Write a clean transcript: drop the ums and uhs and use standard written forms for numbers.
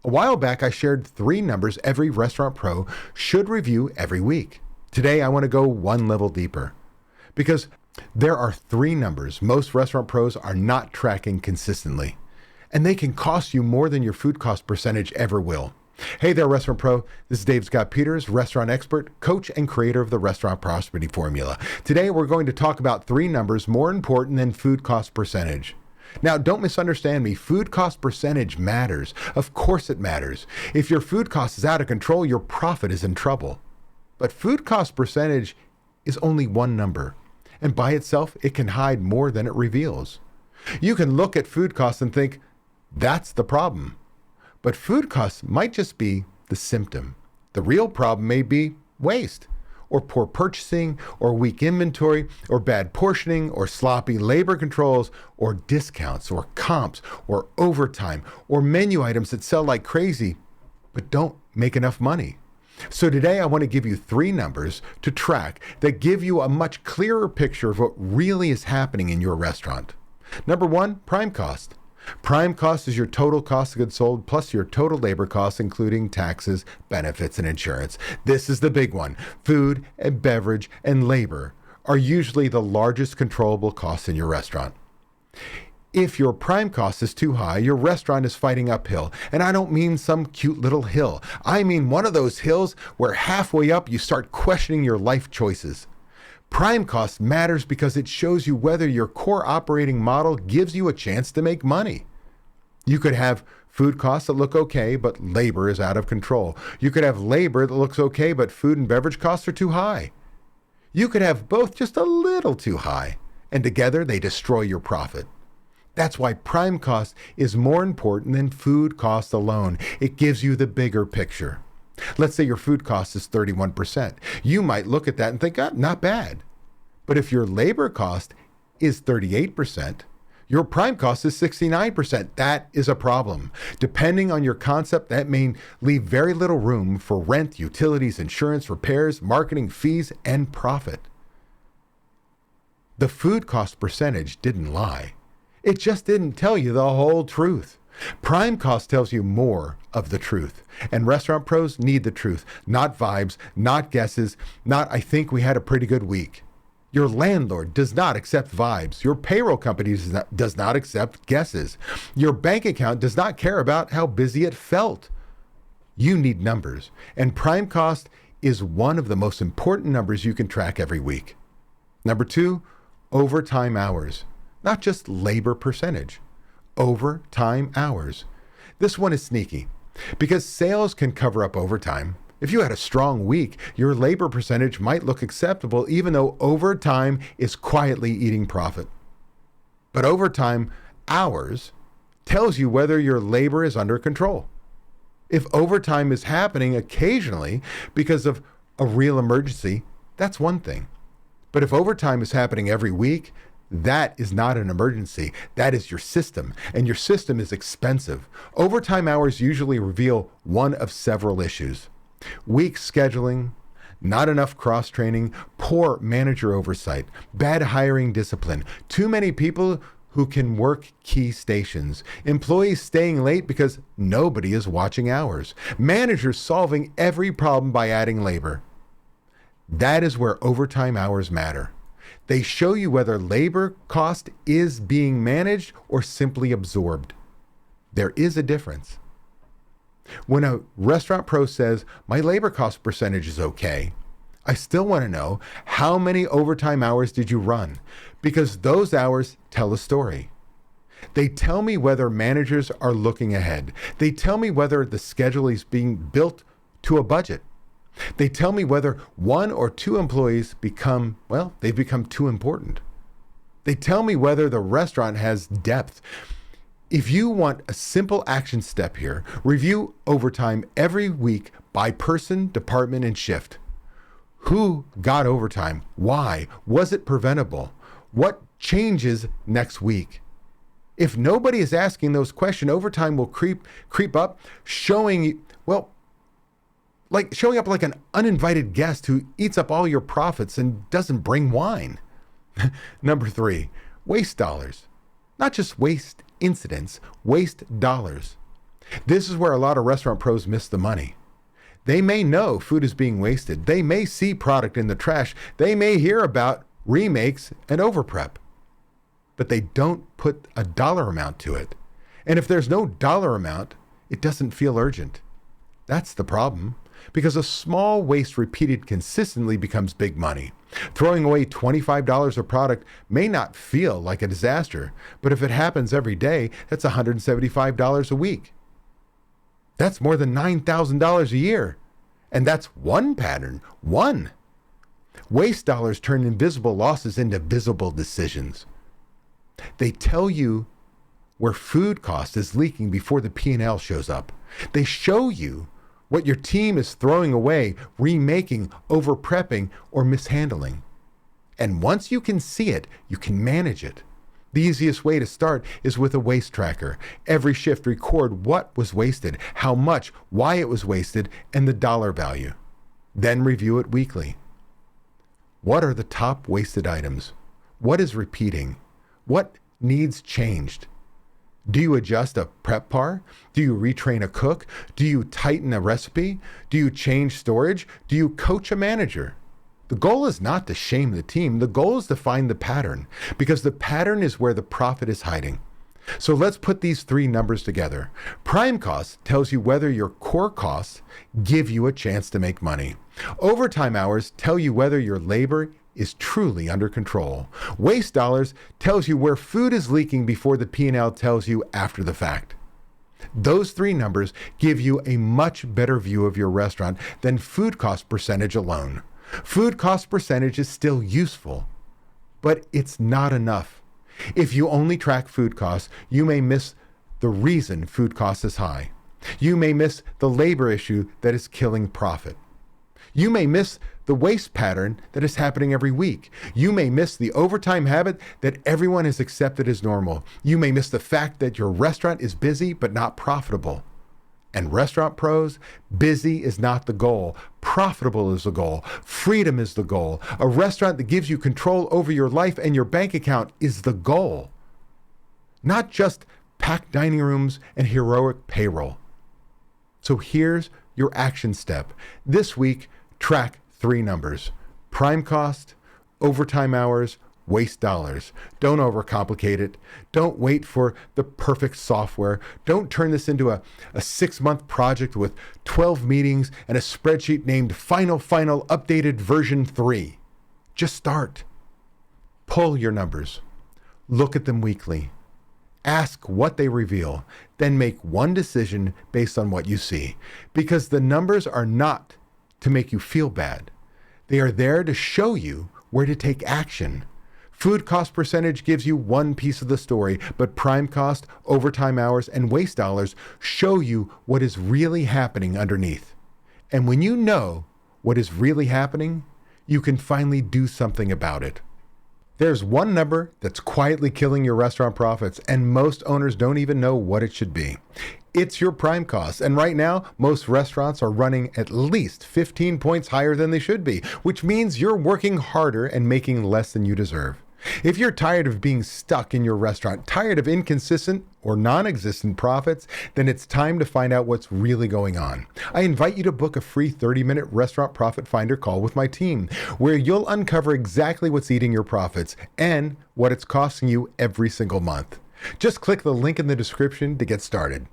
A while back, I shared 3 numbers every restaurant pro should review every week. Today, I want to go one level deeper because there are 3 numbers most restaurant pros are not tracking consistently, and they can cost you more than your food cost percentage ever will. Hey there, Restaurant Pro. This is Dave Scott Peters, restaurant expert, coach, and creator of the Restaurant Prosperity Formula. Today, we're going to talk about 3 numbers more important than food cost percentage. Now, don't misunderstand me. Food cost percentage matters. Of course it matters. If your food cost is out of control, your profit is in trouble. But food cost percentage is only one number, and by itself, it can hide more than it reveals. You can look at food costs and think, that's the problem. But food costs might just be the symptom. The real problem may be waste, or poor purchasing, or weak inventory, or bad portioning, or sloppy labor controls, or discounts, or comps, or overtime, or menu items that sell like crazy, but don't make enough money. So today I want to give you 3 numbers to track that give you a much clearer picture of what really is happening in your restaurant. Number 1, prime cost. Prime cost is your total cost of goods sold plus your total labor costs, including taxes, benefits, and insurance. This is the big one. Food and beverage and labor are usually the largest controllable costs in your restaurant. If your prime cost is too high, your restaurant is fighting uphill. And I don't mean some cute little hill. I mean one of those hills where halfway up you start questioning your life choices. Prime cost matters because it shows you whether your core operating model gives you a chance to make money. You could have food costs that look okay, but labor is out of control. You could have labor that looks okay, but food and beverage costs are too high. You could have both just a little too high, and together they destroy your profit. That's why prime cost is more important than food cost alone. It gives you the bigger picture. Let's say your food cost is 31%. You might look at that and think, not bad. But if your labor cost is 38%, your prime cost is 69%. That is a problem. Depending on your concept, that may leave very little room for rent, utilities, insurance, repairs, marketing, fees, and profit. The food cost percentage didn't lie. It just didn't tell you the whole truth. Prime cost tells you more of the truth, and restaurant pros need the truth, not vibes, not guesses, not I think we had a pretty good week. Your landlord does not accept vibes. Your payroll company does not accept guesses. Your bank account does not care about how busy it felt. You need numbers, and prime cost is one of the most important numbers you can track every week. Number 2, overtime hours, not just labor percentage. Overtime hours. This one is sneaky because sales can cover up overtime. If you had a strong week, your labor percentage might look acceptable even though overtime is quietly eating profit. But overtime hours tells you whether your labor is under control. If overtime is happening occasionally because of a real emergency, that's one thing. But if overtime is happening every week, that is not an emergency. That is your system, and your system is expensive. Overtime hours usually reveal one of several issues. Weak scheduling, not enough cross-training, poor manager oversight, bad hiring discipline, too many people who can work key stations, employees staying late because nobody is watching hours, managers solving every problem by adding labor. That is where overtime hours matter. They show you whether labor cost is being managed or simply absorbed. There is a difference. When a restaurant pro says, my labor cost percentage is okay, I still want to know how many overtime hours did you run? Because those hours tell a story. They tell me whether managers are looking ahead. They tell me whether the schedule is being built to a budget. They tell me whether 1 or 2 employees they've become too important. They tell me whether the restaurant has depth. If you want a simple action step here, review overtime every week by person, department, and shift. Who got overtime? Why? Was it preventable? What changes next week? If nobody is asking those questions, overtime will creep up, showing up like an uninvited guest who eats up all your profits and doesn't bring wine. Number 3, waste dollars. Not just waste incidents, waste dollars. This is where a lot of restaurant pros miss the money. They may know food is being wasted. They may see product in the trash. They may hear about remakes and overprep, but they don't put a dollar amount to it. And if there's no dollar amount, it doesn't feel urgent. That's the problem, because a small waste repeated consistently becomes big money. Throwing away $25 of product may not feel like a disaster, but if it happens every day, that's $175 a week. That's more than $9,000 a year. And that's one pattern, one. Waste dollars turn invisible losses into visible decisions. They tell you where food cost is leaking before the P&L shows up. They show you what your team is throwing away, remaking, over-prepping, or mishandling. And once you can see it, you can manage it. The easiest way to start is with a waste tracker. Every shift record what was wasted, how much, why it was wasted, and the dollar value. Then review it weekly. What are the top wasted items? What is repeating? What needs changed? Do you adjust a prep par? Do you retrain a cook? Do you tighten a recipe? Do you change storage? Do you coach a manager? The goal is not to shame the team. The goal is to find the pattern, because the pattern is where the profit is hiding. So let's put these three numbers together. Prime cost tells you whether your core costs give you a chance to make money. Overtime hours tell you whether your labor is truly under control. Waste dollars tells you where food is leaking before the P&L tells you after the fact. Those three numbers give you a much better view of your restaurant than food cost percentage alone. Food cost percentage is still useful, but it's not enough. If you only track food costs, you may miss the reason food cost is high. You may miss the labor issue that is killing profit. You may miss the waste pattern that is happening every week. You may miss the overtime habit that everyone has accepted as normal. You may miss the fact that your restaurant is busy but not profitable. And restaurant pros, busy is not the goal. Profitable is the goal. Freedom is the goal. A restaurant that gives you control over your life and your bank account is the goal. Not just packed dining rooms and heroic payroll. So here's your action step. This week, track three numbers: prime cost, overtime hours, waste dollars. Don't overcomplicate it. Don't wait for the perfect software. Don't turn this into a 6-month project with 12 meetings and a spreadsheet named final updated version 3. Just start. Pull your numbers. Look at them weekly. Ask what they reveal. Then make one decision based on what you see. Because the numbers are not to make you feel bad. They are there to show you where to take action. Food cost percentage gives you one piece of the story, but prime cost, overtime hours, and waste dollars show you what is really happening underneath. And when you know what is really happening, you can finally do something about it. There's one number that's quietly killing your restaurant profits, and most owners don't even know what it should be. It's your prime cost. And right now, most restaurants are running at least 15 points higher than they should be, which means you're working harder and making less than you deserve. If you're tired of being stuck in your restaurant, tired of inconsistent or non-existent profits, then it's time to find out what's really going on. I invite you to book a free 30-minute restaurant profit finder call with my team, where you'll uncover exactly what's eating your profits and what it's costing you every single month. Just click the link in the description to get started.